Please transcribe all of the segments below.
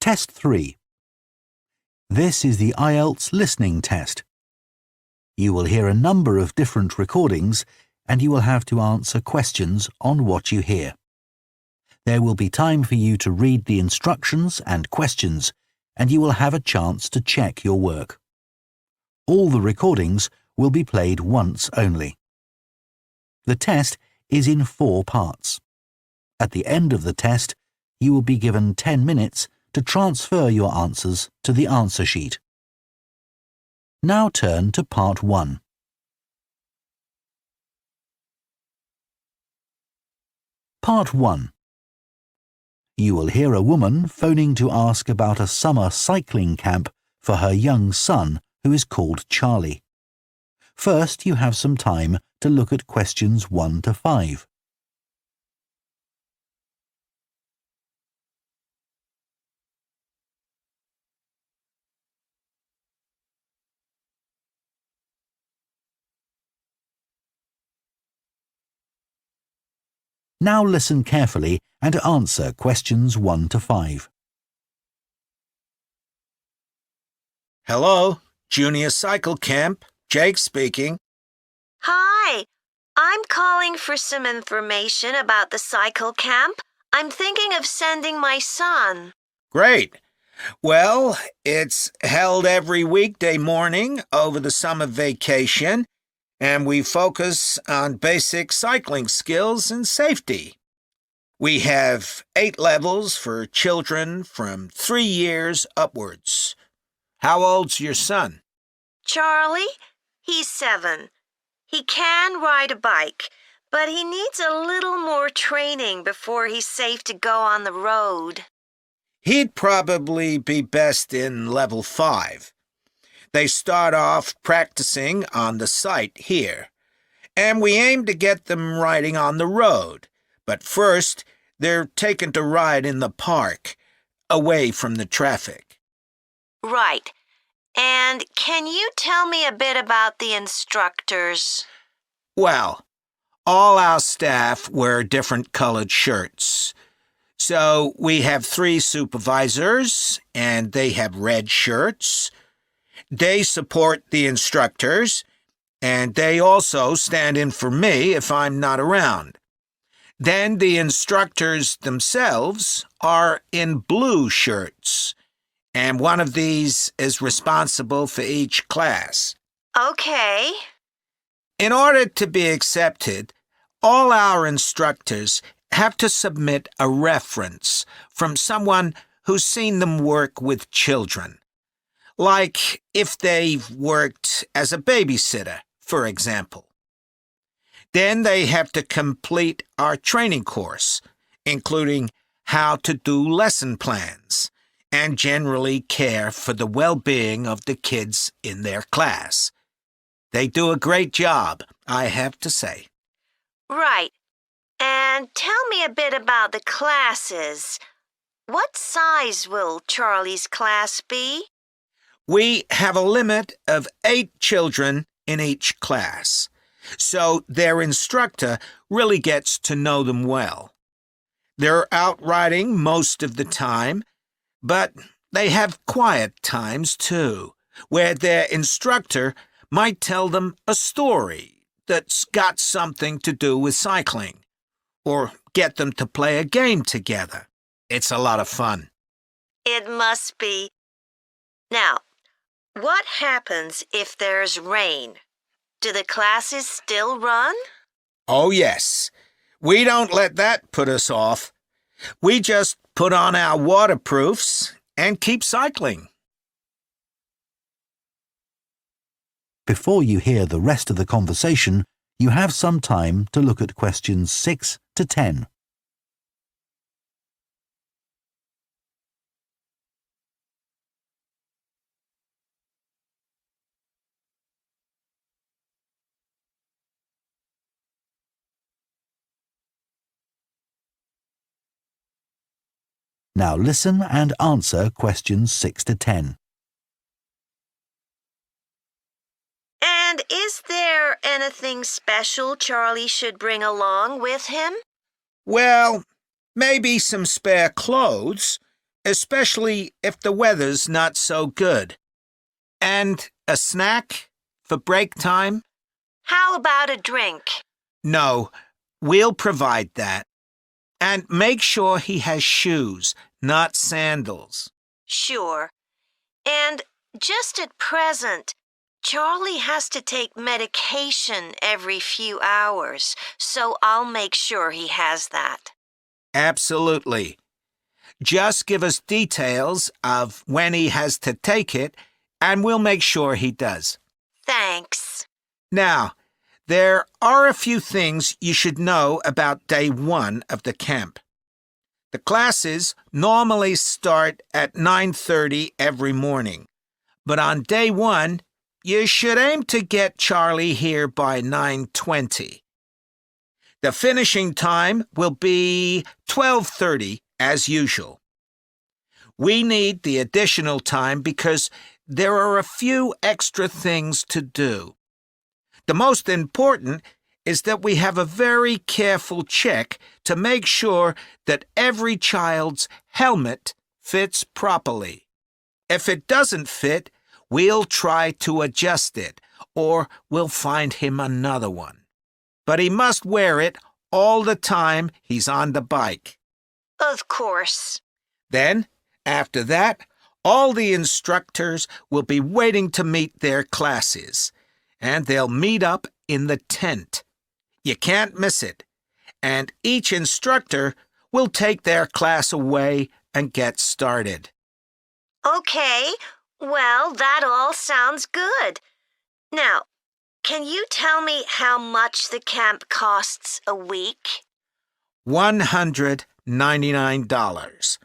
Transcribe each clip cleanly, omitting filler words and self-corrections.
Test 3. This is the IELTS listening test. You will hear a number of different recordings and you will have to answer questions on what you hear. There will be time for you to read the instructions and questions and you will have a chance to check your work. All the recordings will be played once only. The test is in 4 parts. At the end of the test, you will be given 10 minutes to transfer your answers to the answer sheet. Now turn to Part 1. Part 1. You will hear a woman phoning to ask about a summer cycling camp for her young son who is called Charlie. First, you have some time to look at questions 1 to 5. Now listen carefully and answer questions 1 to 5. Hello, Junior Cycle Camp. Jake speaking. Hi, I'm calling for some information about the cycle camp. I'm thinking of sending my son. Great. Well, it's held every weekday morning over the summer vacation, and we focus on basic cycling skills and safety. We have 8 levels for children from 3 years upwards. How old's your son? Charlie? He's 7. He can ride a bike, but he needs a little more training before he's safe to go on the road. He'd probably be best in level 5. They start off practicing on the site here, and we aim to get them riding on the road. But first, they're taken to ride in the park, away from the traffic. Right. And can you tell me a bit about the instructors? Well, all our staff wear different colored shirts. So we have 3 supervisors, and they have red shirts. They support the instructors, and they also stand in for me if I'm not around. Then the instructors themselves are in blue shirts, and one of these is responsible for each class. Okay. In order to be accepted, all our instructors have to submit a reference from someone who's seen them work with children. Like if they've worked as a babysitter, for example. Then they have to complete our training course, including how to do lesson plans and generally care for the well-being of the kids in their class. They do a great job, I have to say. Right. And tell me a bit about the classes. What size will Charlie's class be? We have a limit of 8 children in each class, so their instructor really gets to know them well. They're out riding most of the time, but they have quiet times too, where their instructor might tell them a story that's got something to do with cycling, or get them to play a game together. It's a lot of fun. It must be. Now, what happens if there's rain? Do the classes still run? Oh, yes. We don't let that put us off. We just put on our waterproofs and keep cycling. Before you hear the rest of the conversation, you have some time to look at questions 6 to 10. Now listen and answer questions 6 to 10. And is there anything special Charlie should bring along with him? Well, maybe some spare clothes, especially if the weather's not so good. And a snack for break time? How about a drink? No, we'll provide that. And make sure he has shoes, not sandals. Sure. And just at present, Charlie has to take medication every few hours, so I'll make sure he has that. Absolutely. Just give us details of when he has to take it, and we'll make sure he does. Thanks. Now, there are a few things you should know about day 1 of the camp. The classes normally start at 9:30 every morning, but on day 1, you should aim to get Charlie here by 9:20. The finishing time will be 12:30 as usual. We need the additional time because there are a few extra things to do. The most important is that we have a very careful check to make sure that every child's helmet fits properly. If it doesn't fit, we'll try to adjust it, or we'll find him another one. But he must wear it all the time he's on the bike. Of course. Then, after that, all the instructors will be waiting to meet their classes, and they'll meet up in the tent. You can't miss it, and each instructor will take their class away and get started. Okay, well, that all sounds good. Now, can you tell me how much the camp costs a week? $199.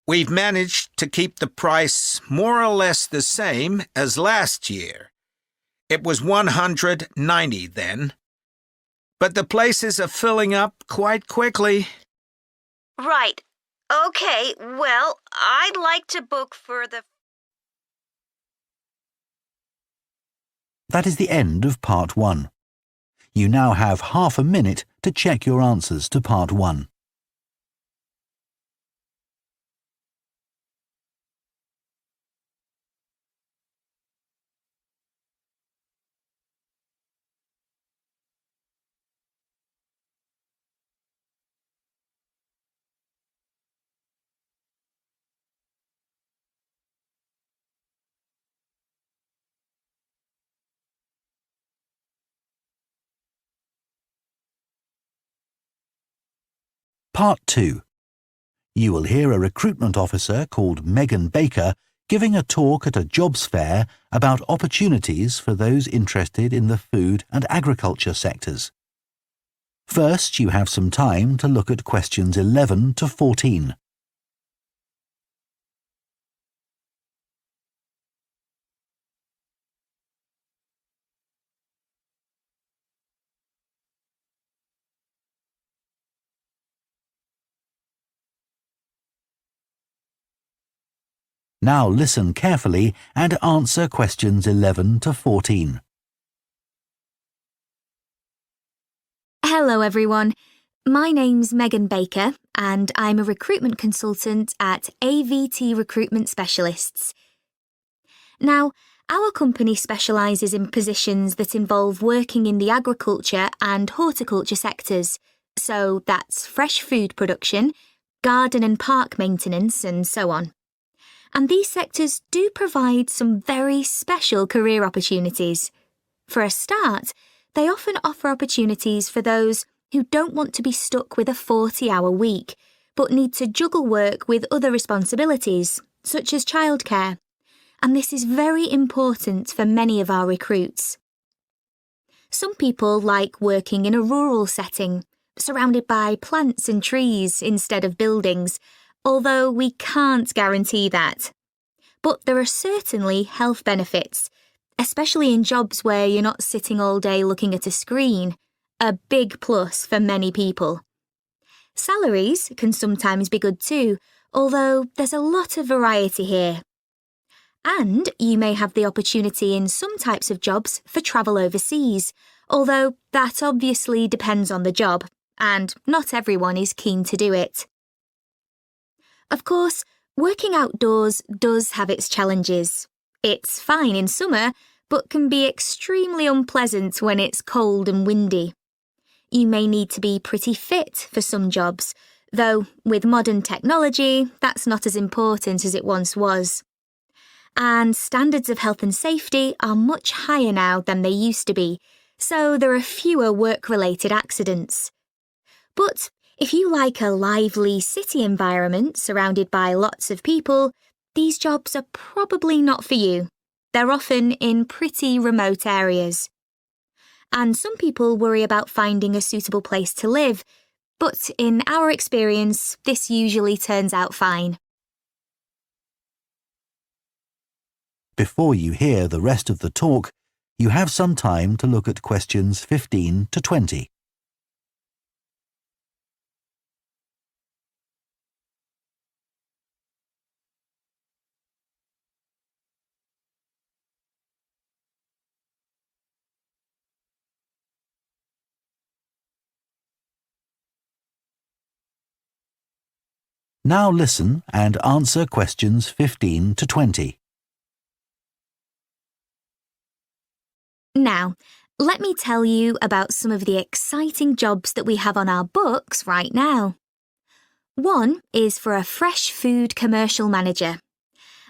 We've managed to keep the price more or less the same as last year. It was $190 then. But the places are filling up quite quickly. Right. Okay, well, I'd like to book for the... That is the end of Part 1. You now have half a minute to check your answers to Part 1. Part 2. You will hear a recruitment officer called Megan Baker giving a talk at a jobs fair about opportunities for those interested in the food and agriculture sectors. First, you have some time to look at questions 11 to 14. Now listen carefully and answer questions 11 to 14. Hello everyone, my name's Megan Baker and I'm a recruitment consultant at AVT Recruitment Specialists. Now, our company specialises in positions that involve working in the agriculture and horticulture sectors, so that's fresh food production, garden and park maintenance and so on. And these sectors do provide some very special career opportunities. For a start, they often offer opportunities for those who don't want to be stuck with a 40-hour week, but need to juggle work with other responsibilities, such as childcare. And this is very important for many of our recruits. Some people like working in a rural setting, surrounded by plants and trees instead of buildings, although we can't guarantee that. But there are certainly health benefits, especially in jobs where you're not sitting all day looking at a screen, a big plus for many people. Salaries can sometimes be good too, although there's a lot of variety here. And you may have the opportunity in some types of jobs for travel overseas, although that obviously depends on the job, and not everyone is keen to do it. Of course, working outdoors does have its challenges. It's fine in summer, but can be extremely unpleasant when it's cold and windy. You may need to be pretty fit for some jobs, though with modern technology, that's not as important as it once was. And standards of health and safety are much higher now than they used to be, so there are fewer work-related accidents. But if you like a lively city environment surrounded by lots of people, these jobs are probably not for you. They're often in pretty remote areas. And some people worry about finding a suitable place to live, but in our experience, this usually turns out fine. Before you hear the rest of the talk, you have some time to look at questions 15 to 20. Now listen and answer questions 15 to 20. Now, let me tell you about some of the exciting jobs that we have on our books right now. One is for a fresh food commercial manager.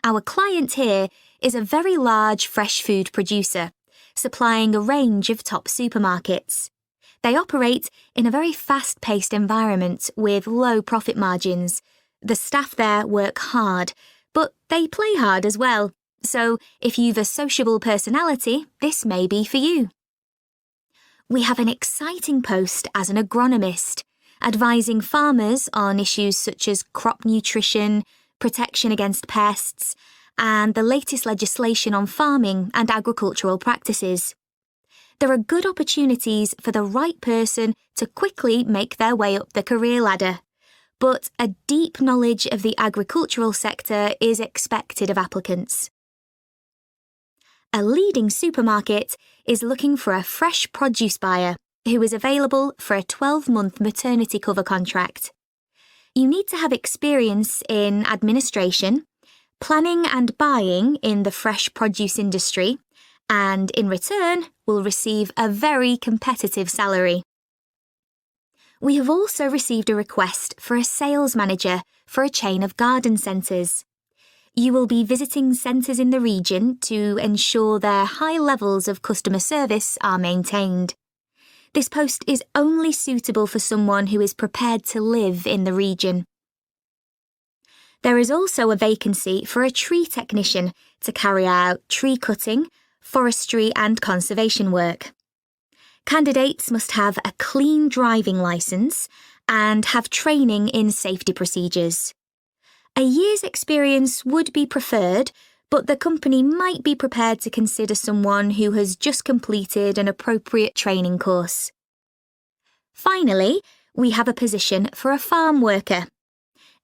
Our client here is a very large fresh food producer, supplying a range of top supermarkets. They operate in a very fast-paced environment with low profit margins. The staff there work hard, but they play hard as well. So if you've a sociable personality, this may be for you. We have an exciting post as an agronomist, advising farmers on issues such as crop nutrition, protection against pests, and the latest legislation on farming and agricultural practices. There are good opportunities for the right person to quickly make their way up the career ladder, but a deep knowledge of the agricultural sector is expected of applicants. A leading supermarket is looking for a fresh produce buyer who is available for a 12-month maternity cover contract. You need to have experience in administration, planning and buying in the fresh produce industry, and in return will receive a very competitive salary. We have also received a request for a sales manager for a chain of garden centres. You will be visiting centres in the region to ensure their high levels of customer service are maintained. This post is only suitable for someone who is prepared to live in the region. There is also a vacancy for a tree technician to carry out tree cutting, forestry and conservation work. Candidates must have a clean driving licence and have training in safety procedures. A year's experience would be preferred, but the company might be prepared to consider someone who has just completed an appropriate training course. Finally, we have a position for a farm worker.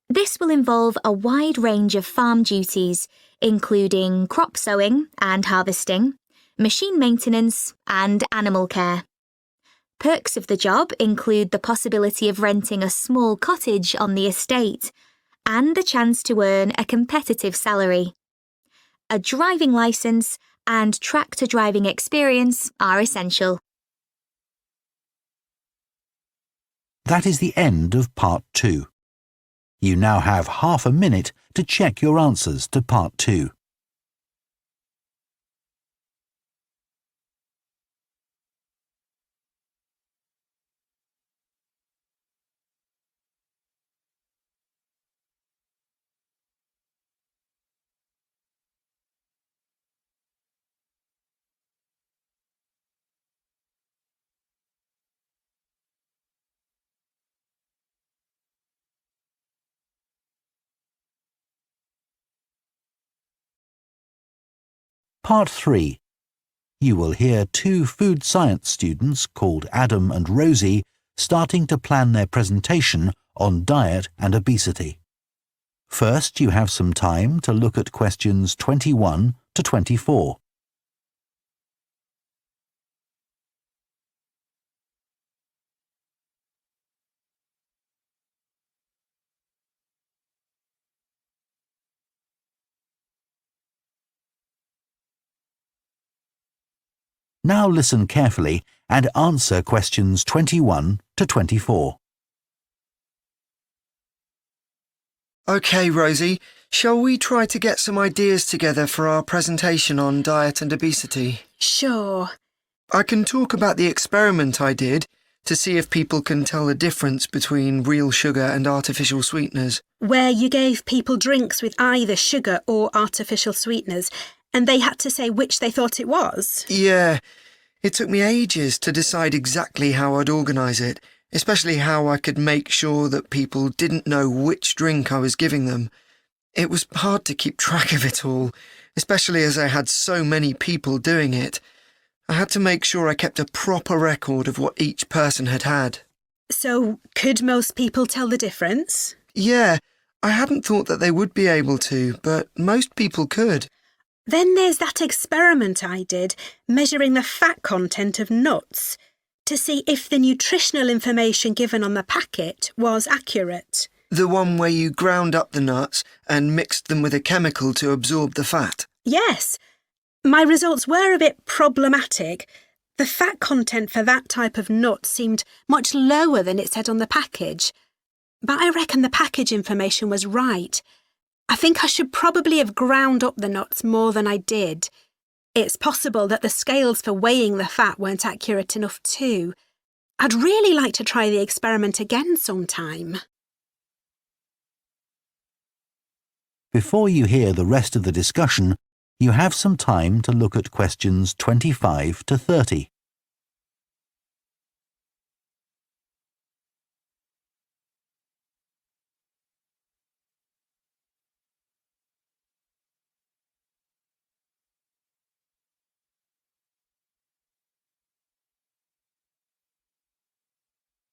This will involve a wide range of farm duties, including crop sowing and harvesting, machine maintenance, and animal care. Perks of the job include the possibility of renting a small cottage on the estate and the chance to earn a competitive salary. A driving licence and tractor driving experience are essential. That is the end of Part 2. You now have half a minute to check your answers to Part 2. Part 3. You will hear two food science students called Adam and Rosie starting to plan their presentation on diet and obesity. First, you have some time to look at questions 21 to 24. Now listen carefully and answer questions 21 to 24. OK, Rosie, shall we try to get some ideas together for our presentation on diet and obesity? Sure. I can talk about the experiment I did to see if people can tell the difference between real sugar and artificial sweeteners. Where you gave people drinks with either sugar or artificial sweeteners, and they had to say which they thought it was? Yeah, it took me ages to decide exactly how I'd organise it, especially how I could make sure that people didn't know which drink I was giving them. It was hard to keep track of it all, especially as I had so many people doing it. I had to make sure I kept a proper record of what each person had had. So, could most people tell the difference? Yeah, I hadn't thought that they would be able to, but most people could. Then there's that experiment I did, measuring the fat content of nuts, to see if the nutritional information given on the packet was accurate. The one where you ground up the nuts and mixed them with a chemical to absorb the fat? Yes. My results were a bit problematic. The fat content for that type of nut seemed much lower than it said on the package. But I reckon the package information was right. I think I should probably have ground up the nuts more than I did. It's possible that the scales for weighing the fat weren't accurate enough too. I'd really like to try the experiment again sometime. Before you hear the rest of the discussion, you have some time to look at questions 25 to 30.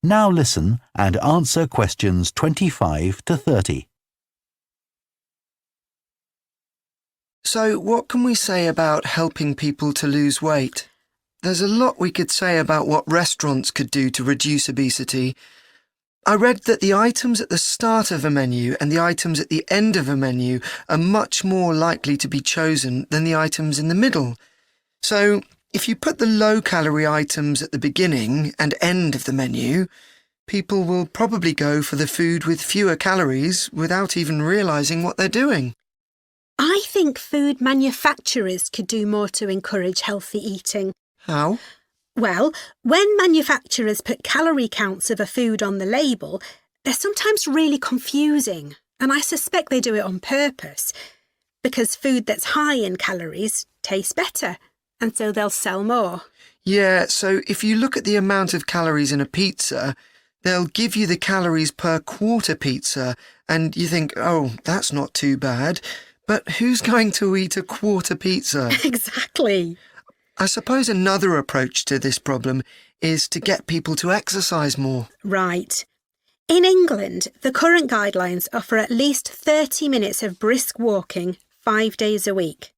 Now listen and answer questions 25 to 30. So, what can we say about helping people to lose weight? There's a lot we could say about what restaurants could do to reduce obesity. I read that the items at the start of a menu and the items at the end of a menu are much more likely to be chosen than the items in the middle. So, if you put the low-calorie items at the beginning and end of the menu, people will probably go for the food with fewer calories without even realising what they're doing. I think food manufacturers could do more to encourage healthy eating. How? Well, when manufacturers put calorie counts of a food on the label, they're sometimes really confusing, and I suspect they do it on purpose, because food that's high in calories tastes better, and so they'll sell more. Yeah, so if you look at the amount of calories in a pizza, they'll give you the calories per quarter pizza, and you think, oh, that's not too bad. But who's going to eat a quarter pizza? Exactly. I suppose another approach to this problem is to get people to exercise more. Right. In England, the current guidelines offer at least 30 minutes of brisk walking 5 days a week.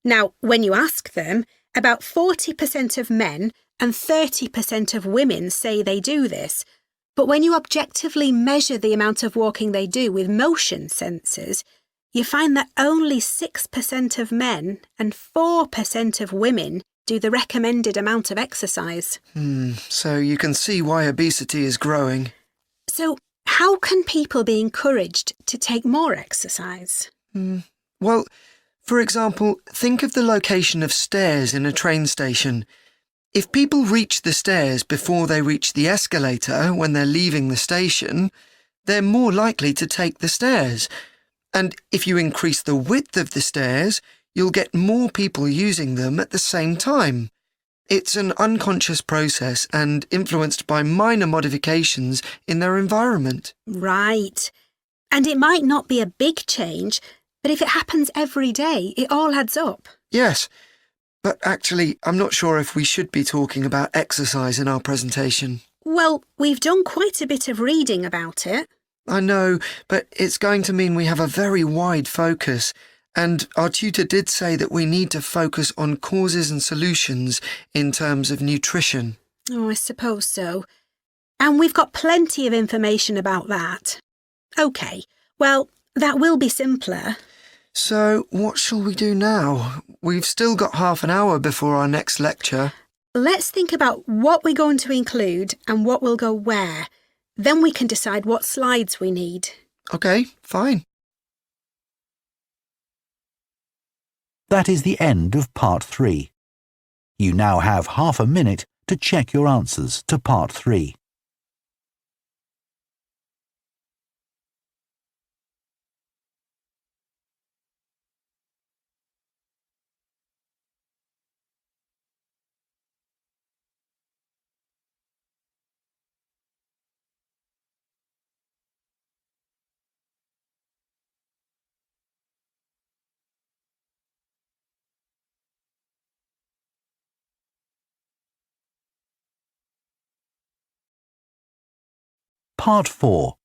Now, when you ask them, about 40% of men and 30% of women say they do this. But when you objectively measure the amount of walking they do with motion sensors, you find that only 6% of men and 4% of women do the recommended amount of exercise. So you can see why obesity is growing. So how can people be encouraged to take more exercise? Well, for example, think of the location of stairs in a train station. If people reach the stairs before they reach the escalator when they're leaving the station, they're more likely to take the stairs. And if you increase the width of the stairs, you'll get more people using them at the same time. It's an unconscious process and influenced by minor modifications in their environment. Right. And it might not be a big change, but if it happens every day, it all adds up. Yes, but actually, I'm not sure if we should be talking about exercise in our presentation. Well, we've done quite a bit of reading about it. I know, but it's going to mean we have a very wide focus, and our tutor did say that we need to focus on causes and solutions in terms of nutrition. Oh, I suppose so. And we've got plenty of information about that. OK, well, that will be simpler. So, what shall we do now? We've still got half an hour before our next lecture. Let's think about what we're going to include and what will go where. Then we can decide what slides we need. OK, fine. That is the end of Part 3. You now have half a minute to check your answers to Part 3. Part 4.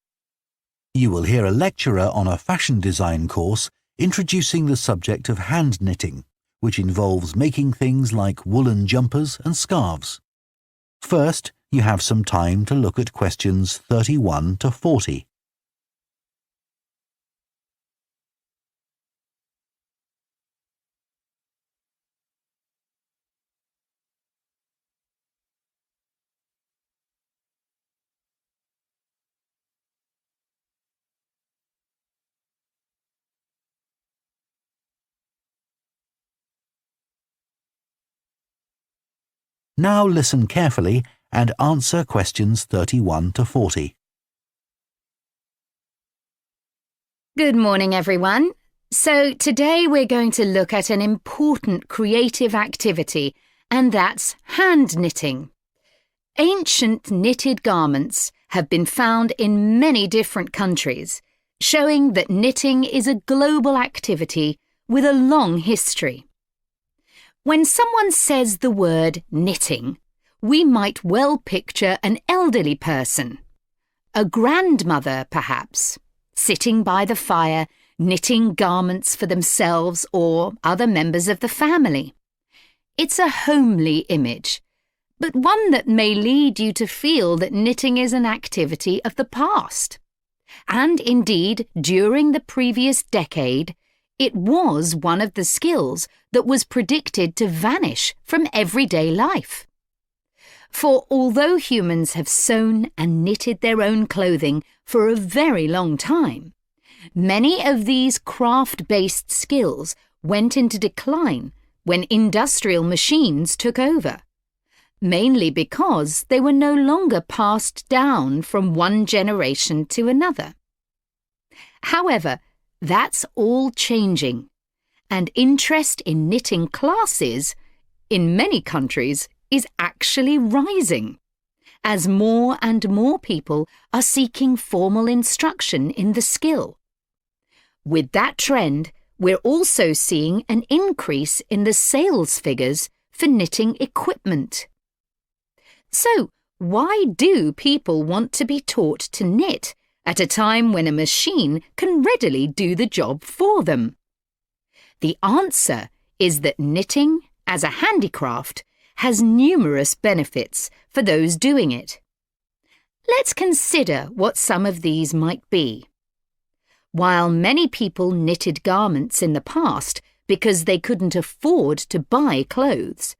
You will hear a lecturer on a fashion design course introducing the subject of hand knitting, which involves making things like woolen jumpers and scarves. First, you have some time to look at questions 31 to 40. Now listen carefully and answer questions 31 to 40. Good morning, everyone. So today we're going to look at an important creative activity, and that's hand knitting. Ancient knitted garments have been found in many different countries, showing that knitting is a global activity with a long history. When someone says the word knitting, we might well picture an elderly person, a grandmother perhaps, sitting by the fire knitting garments for themselves or other members of the family. It's a homely image, but one that may lead you to feel that knitting is an activity of the past. And indeed, during the previous decade, it was one of the skills that was predicted to vanish from everyday life. For although humans have sewn and knitted their own clothing for a very long time, many of these craft-based skills went into decline when industrial machines took over, mainly because they were no longer passed down from one generation to another. However, that's all changing, and interest in knitting classes, in many countries, is actually rising, as more and more people are seeking formal instruction in the skill. With that trend, we're also seeing an increase in the sales figures for knitting equipment. So, why do people want to be taught to knit at a time when a machine can readily do the job for them? The answer is that knitting, as a handicraft, has numerous benefits for those doing it. Let's consider what some of these might be. While many people knitted garments in the past because they couldn't afford to buy clothes,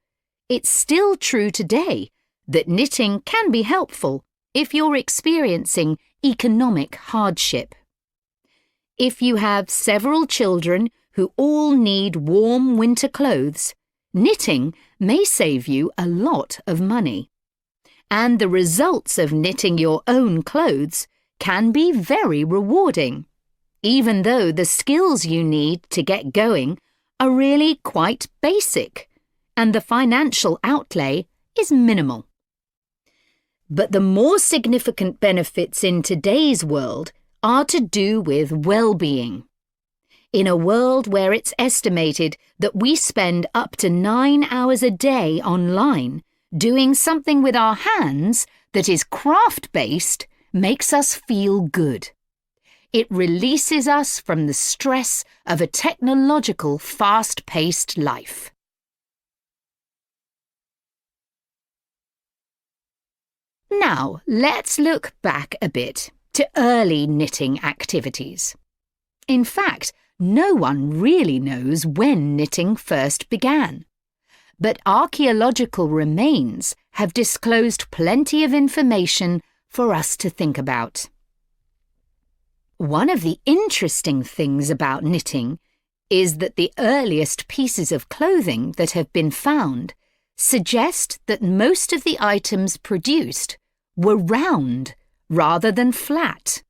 it's still true today that knitting can be helpful if you're experiencing economic hardship. If you have several children who all need warm winter clothes, knitting may save you a lot of money. And the results of knitting your own clothes can be very rewarding, even though the skills you need to get going are really quite basic, and the financial outlay is minimal. But the more significant benefits in today's world are to do with well-being. In a world where it's estimated that we spend up to 9 hours a day online, doing something with our hands that is craft-based makes us feel good. It releases us from the stress of a technological, fast-paced life. Now, let's look back a bit to early knitting activities. In fact, no one really knows when knitting first began. But archaeological remains have disclosed plenty of information for us to think about. One of the interesting things about knitting is that the earliest pieces of clothing that have been found suggest that most of the items produced were round rather than flat.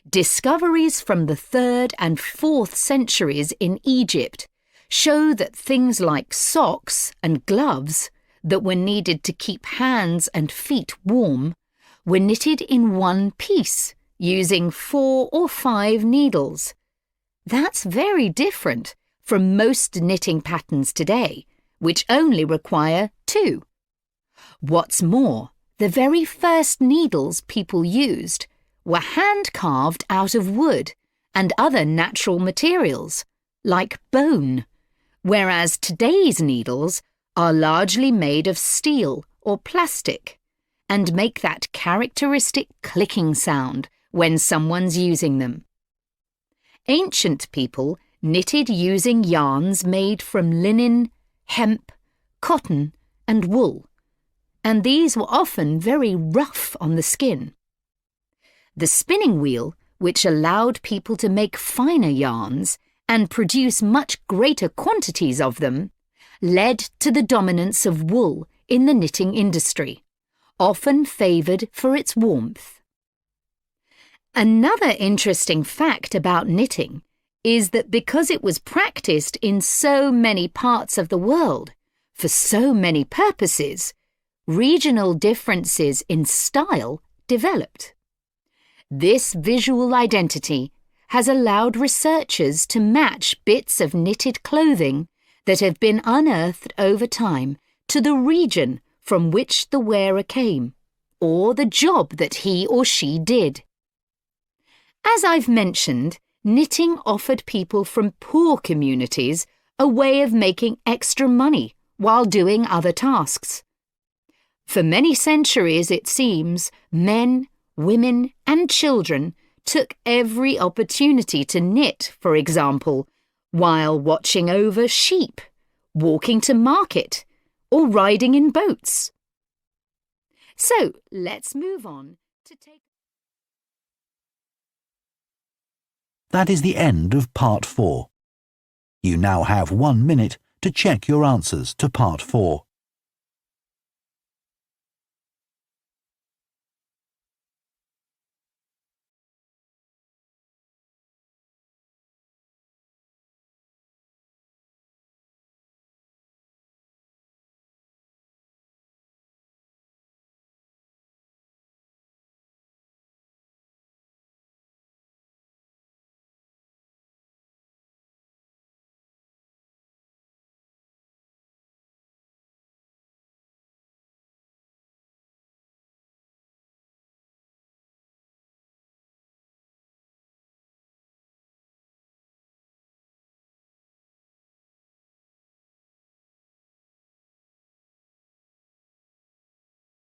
Discoveries from the 3rd and 4th centuries in Egypt show that things like socks and gloves that were needed to keep hands and feet warm were knitted in one piece using 4 or 5 needles. That's very different from most knitting patterns today, which only require 2. What's more, the very first needles people used were hand-carved out of wood and other natural materials, like bone, whereas today's needles are largely made of steel or plastic and make that characteristic clicking sound when someone's using them. Ancient people knitted using yarns made from linen, hemp, cotton and wool, and these were often very rough on the skin. The spinning wheel, which allowed people to make finer yarns and produce much greater quantities of them, led to the dominance of wool in the knitting industry, often favoured for its warmth. Another interesting fact about knitting is that because it was practiced in so many parts of the world, for so many purposes, regional differences in style developed. This visual identity has allowed researchers to match bits of knitted clothing that have been unearthed over time to the region from which the wearer came, or the job that he or she did. As I've mentioned, knitting offered people from poor communities a way of making extra money while doing other tasks. For many centuries, it seems, men, women and children took every opportunity to knit, for example, while watching over sheep, walking to market, or riding in boats. So let's move on to take... That is the end of Part 4. You now have 1 minute to check your answers to Part 4.